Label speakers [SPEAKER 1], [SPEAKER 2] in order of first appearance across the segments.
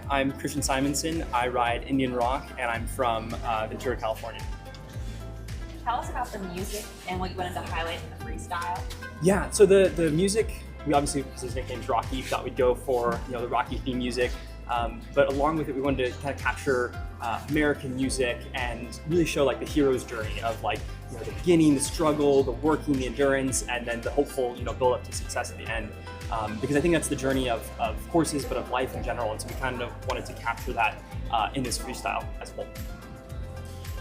[SPEAKER 1] I'm Christian Simonson. I ride Indian Rock, and I'm from Ventura, California.
[SPEAKER 2] Tell us about the music and what you wanted to highlight in the freestyle.
[SPEAKER 1] Yeah, so the music, we obviously, because his nickname's Rocky, thought we'd go for the Rocky theme music. But along with it, we wanted to kind of capture American music and really show like the hero's journey of like the beginning, the struggle, the working, the endurance, and then the hopeful build up to success at the end. Because I think that's the journey of horses, but of life in general. And so we kind of wanted to capture that in this freestyle as well.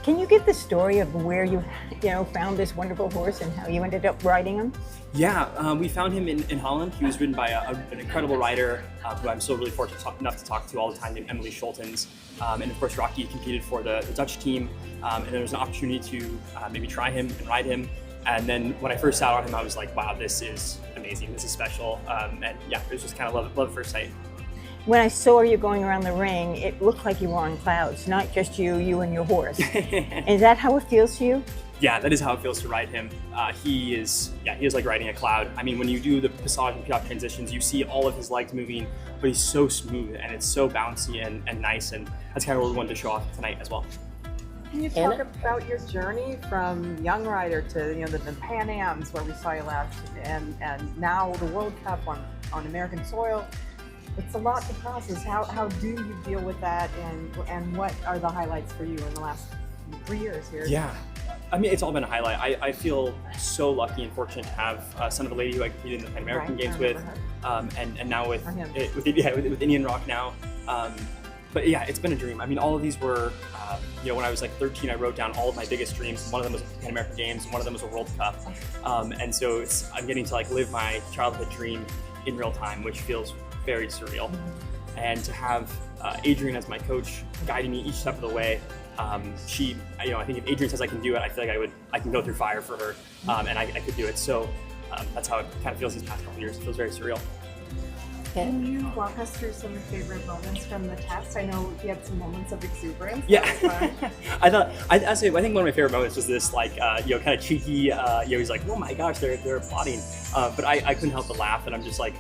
[SPEAKER 3] Can you give the story of where you found this wonderful horse and how you ended up riding him?
[SPEAKER 1] Yeah, we found him in Holland. He was ridden by an incredible rider who I'm still really fortunate enough to talk to all the time, named Emily Schultens. And of course, Rocky competed for the Dutch team, and there was an opportunity to maybe try him and ride him. And then when I first sat on him, I was like, wow, this is amazing, this is special. And yeah, it was just kind of love at first sight.
[SPEAKER 3] When I saw you going around the ring, it looked like you were on clouds, not just you and your horse. Is that how it feels to you?
[SPEAKER 1] Yeah, that is how it feels to ride him. He is like riding a cloud. I mean, when you do the passage and pirouette transitions, you see all of his legs moving, but he's so smooth and it's so bouncy and nice, and that's kind of what we wanted to show off tonight as well.
[SPEAKER 4] Can you talk about your journey from young rider to the Pan Ams where we saw you last, and now the World Cup on American soil? It's a lot to process. How do you deal with that, and what are the highlights for you in the last 3 years here?
[SPEAKER 1] Yeah, I mean, it's all been a highlight. I feel so lucky and fortunate to have a son of a lady who I competed in the Pan American Games with, and now with Indian Rock now. But yeah, it's been a dream. I mean, all of these were, when I was like 13, I wrote down all of my biggest dreams. One of them was the Pan American Games, and one of them was a World Cup. And so I'm getting to like live my childhood dream in real time, which feels very surreal. And to have Adrienne as my coach, guiding me each step of the way. I think if Adrienne says I can do it, I feel like I can go through fire for her, and I could do it. So that's how it kind of feels these past couple years. It feels very surreal.
[SPEAKER 5] Can you walk us through some of your favorite moments from the test? I know you had some moments of exuberance.
[SPEAKER 1] Yeah, I think one of my favorite moments was this kind of cheeky. He's like, oh my gosh, they're applauding, but I couldn't help but laugh, and I'm just like,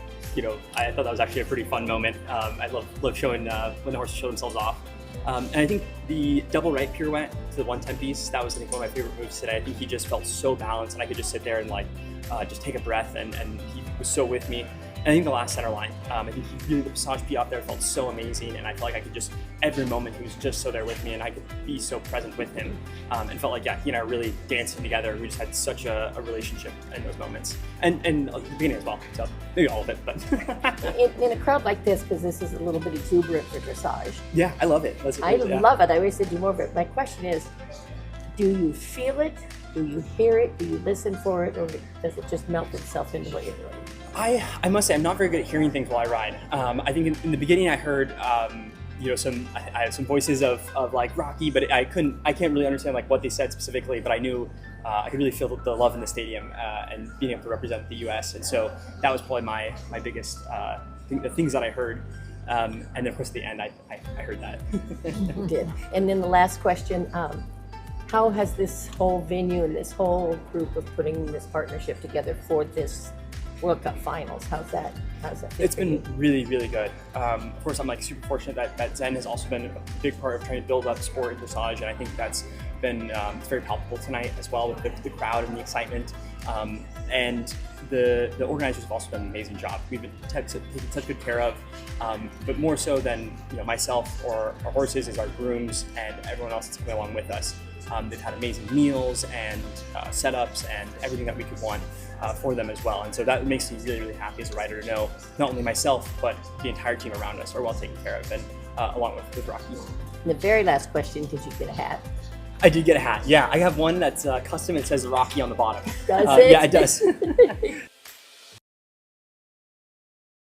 [SPEAKER 1] I thought that was actually a pretty fun moment. I love showing when the horses show themselves off. And I think the double right pirouette to the 110 piece, that was one of my favorite moves today. I think he just felt so balanced, and I could just sit there and just take a breath, and he was so with me. And I think the last center line, I think the passage pied up there felt so amazing, and I felt like I could just, every moment he was just so there with me, and I could be so present with him, and felt like, he and I were really dancing together. We just had such a relationship in those moments, and the beginning as well, so maybe all of it, but.
[SPEAKER 6] in a crowd like this, because this is a little bit exuberant for dressage.
[SPEAKER 1] Yeah, I love it.
[SPEAKER 6] I love it. I wish they'd do more of it. My question is, do you feel it? Do you hear it? Do you listen for it? Or does it just melt itself into what you're doing?
[SPEAKER 1] I must say I'm not very good at hearing things while I ride. I think in the beginning I heard I had some voices of like Rocky, but I can't really understand like what they said specifically, but I knew I could really feel the love in the stadium and being able to represent the US, and so that was probably my biggest the things that I heard. And then of course at the end I heard that.
[SPEAKER 6] You did. And then the last question, how has this whole venue and this whole group of putting this partnership together for this World Cup finals, how's that
[SPEAKER 1] It's been really, really good. Of course, I'm like super fortunate that Zen has also been a big part of trying to build up sport and dressage, and I think that's been it's very palpable tonight as well with the crowd and the excitement. And the organizers have also done an amazing job. We've been taken such good care of, but more so than myself or our horses is our grooms and everyone else that's coming along with us. They've had amazing meals and setups and everything that we could want for them as well. And so that makes me really, really happy as a rider to know not only myself, but the entire team around us are well taken care of, and along with Rocky.
[SPEAKER 6] And the very last question, did you get a hat?
[SPEAKER 1] I did get a hat, yeah. I have one that's custom. It says Rocky on the bottom.
[SPEAKER 6] Does it?
[SPEAKER 1] Yeah, it does.